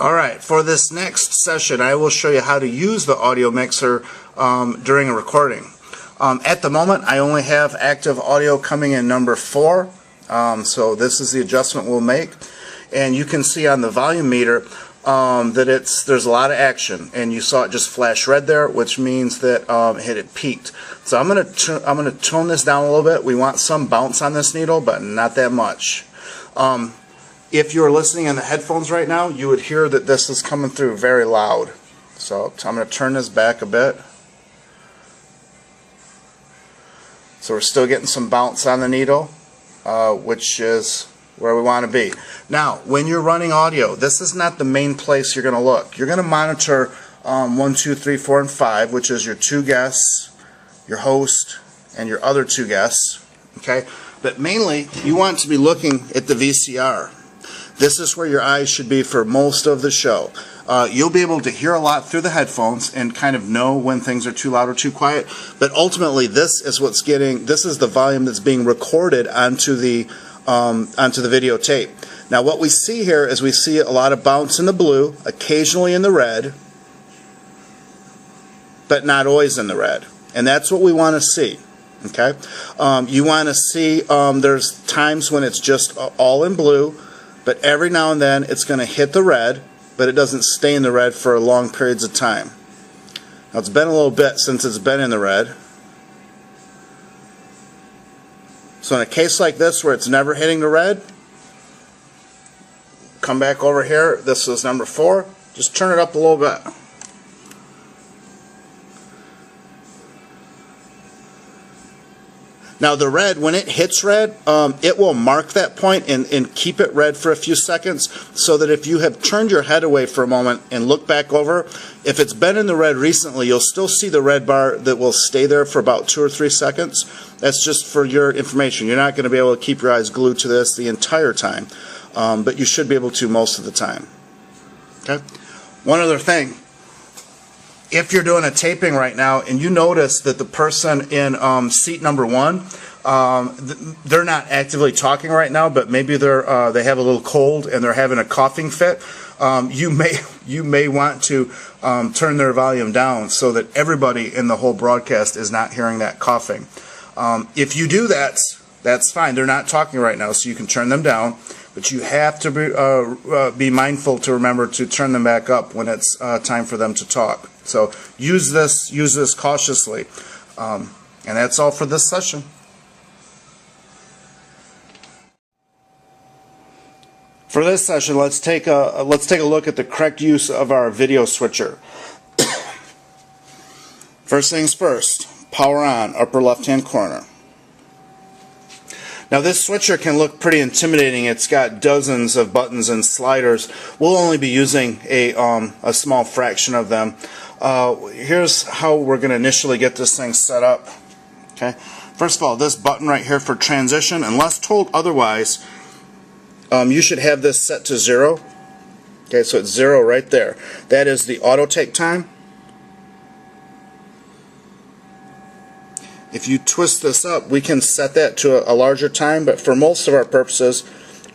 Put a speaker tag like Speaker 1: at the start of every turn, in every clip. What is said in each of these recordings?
Speaker 1: Alright, for this next session I will show you how to use the audio mixer during a recording. At the moment I only have active audio coming in number 4, so this is the adjustment we'll make. And you can see on the volume meter that there's a lot of action, and you saw it just flash red there, which means that it peaked. So I'm going to tone this down a little bit. We want some bounce on this needle, but not that much. If you're listening in the headphones right now, you would hear that this is coming through very loud. So I'm going to turn this back a bit. So we're still getting some bounce on the needle, which is where we want to be. Now, when you're running audio, this is not the main place you're going to look. You're going to monitor 1, 2, 3, 4, and 5, which is your 2 guests, your host, and your other 2 guests. Okay, but mainly you want to be looking at the VCR. This is where your eyes should be for most of the show. You'll be able to hear a lot through the headphones and kind of know when things are too loud or too quiet. But ultimately, this is the volume that's being recorded onto the videotape. Now, what we see here is we see a lot of bounce in the blue, occasionally in the red, but not always in the red. And that's what we want to see. Okay, you want to see there's times when it's just all in blue, but every now and then it's going to hit the red, but it doesn't stay in the red for long periods of time. Now, it's been a little bit since it's been in the red. So in a case like this where it's never hitting the red, come back over here. This is number 4. Just turn it up a little bit. Now the red, when it hits red, it will mark that point and keep it red for a few seconds, so that if you have turned your head away for a moment and look back over, if it's been in the red recently, you'll still see the red bar that will stay there for about 2 or 3 seconds. That's just for your information. You're not going to be able to keep your eyes glued to this the entire time, but you should be able to most of the time. Okay. One other thing. If you're doing a taping right now and you notice that the person in seat number 1, they're not actively talking right now, but maybe they have a little cold and they're having a coughing fit, you may want to turn their volume down so that everybody in the whole broadcast is not hearing that coughing. If you do that, that's fine. They're not talking right now, so you can turn them down. But you have to be mindful to remember to turn them back up when it's time for them to talk. So use this cautiously, and that's all for this session. For this session, let's take a look at the correct use of our video switcher. First things first, power on, upper left-hand corner. Now this switcher can look pretty intimidating. It's got dozens of buttons and sliders. We'll only be using a small fraction of them. Here's how we're going to initially get this thing set up. Okay. First of all, this button right here for transition, unless told otherwise, you should have this set to 0. Okay, so it's 0 right there. That is the auto take time. If you twist this up, we can set that to a larger time, but for most of our purposes,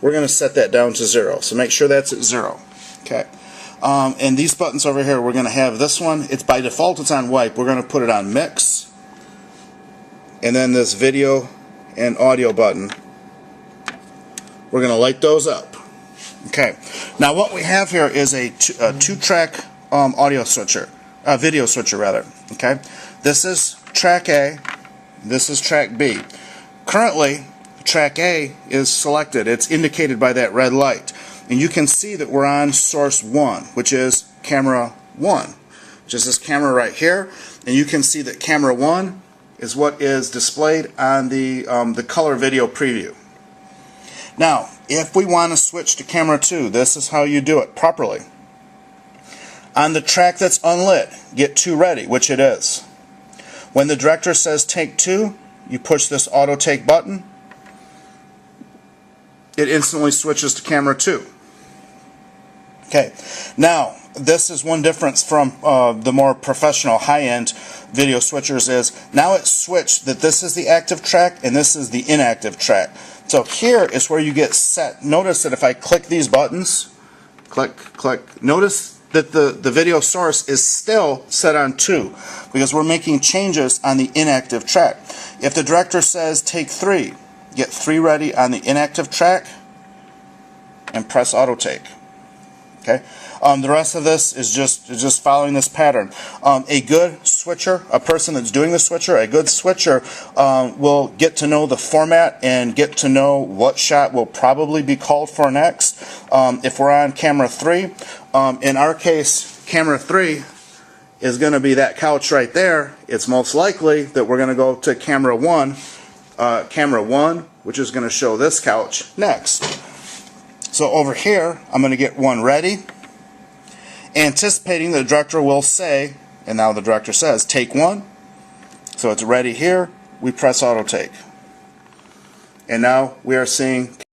Speaker 1: we're going to set that down to 0. So make sure that's at 0. Okay. And these buttons over here, we're going to have this one. It's by default, it's on wipe. We're going to put it on mix, and then this video and audio button. We're going to light those up. Okay. Now what we have here is a 2-track audio switcher, video switcher rather. Okay. This is track A. This is track B. Currently, track A is selected. It's indicated by that red light. And you can see that we're on source 1, which is camera 1, which is this camera right here. And you can see that camera 1 is what is displayed on the color video preview. Now, if we want to switch to camera 2, this is how you do it properly. On the track that's unlit, get 2 ready, which it is. When the director says take 2, you push this auto take button. It instantly switches to camera 2. Okay, now this is one difference from the more professional high-end video switchers is now it's switched that this is the active track and this is the inactive track. So here is where you get set. Notice that if I click these buttons, click, click. Notice that the video source is still set on 2 because we're making changes on the inactive track. If the director says take 3, get 3 ready on the inactive track and press auto take. Okay. The rest of this is just following this pattern. A good switcher, a person that's doing the switcher, a good switcher will get to know the format and get to know what shot will probably be called for next. If we're on camera 3, in our case, camera 3 is going to be that couch right there. It's most likely that we're going to go to camera 1, which is going to show this couch next. So over here, I'm going to get 1 ready, anticipating the director will say, and now the director says, take 1. So it's ready here. We press auto take. And now we are seeing